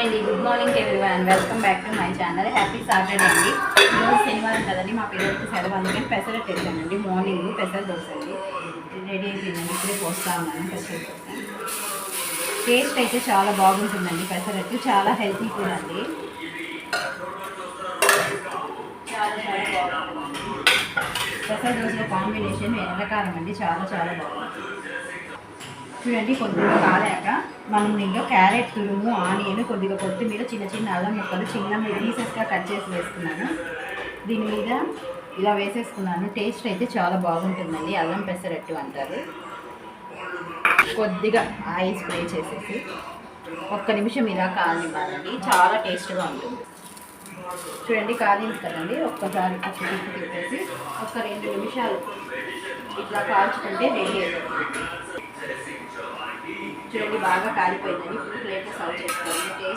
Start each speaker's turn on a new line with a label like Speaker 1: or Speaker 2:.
Speaker 1: అండి, good morning everyone. Welcome back to my channel. Happy Saturday అండి. ఈరోజు శనివారం కదండి, మా పిల్లలకి సెలవు, అందుకని పెసరట్టు వేసానండి. మార్నింగ్ పెసర దోశ అండి రెడీ అయిపోయిందండి. ఇప్పుడే పోస్తా ఉన్నాను పెసర దోశ. టేస్ట్ అయితే చాలా బాగుంటుందండి. పెసరట్టు చాలా హెల్తీ కూడా అండి. చాలా చాలా బాగుంటుంది. పెసర దోశలో కాంబినేషన్ ఎర్రకారం అండి, చాలా చాలా బాగుంటుంది. చూడండి, కొద్దిగా కాలాక మనం ఇంకా క్యారెట్ తురుము, ఆనియన్, కొద్దిగా కొత్తిమీర, చిన్న చిన్న అల్లం ముక్కలు చిన్న పీసెస్గా కట్ చేసి వేసుకున్నాను. దీని మీద ఇలా వేసేసుకున్నాను. టేస్ట్ అయితే చాలా బాగుంటుందండి. అల్లం పెసరట్టు అంటారు. కొద్దిగా ఆయిల్ స్ప్రే చేసేసి ఒక్క నిమిషం ఇలా కాలనివ్వాలండి. చాలా టేస్ట్గా ఉంటుంది. చూడండి, కాలింది కదండి. ఒక్కసారి తిప్పేసి ఒక 2 నిమిషాలు ఇట్లా కాల్చుకుంటే రెడీ అయిపోతుంది. చూడండి, బాగా కాలిపోయిందని ఇప్పుడు ప్లేట్లో సర్వ్ చేసుకోవాలి.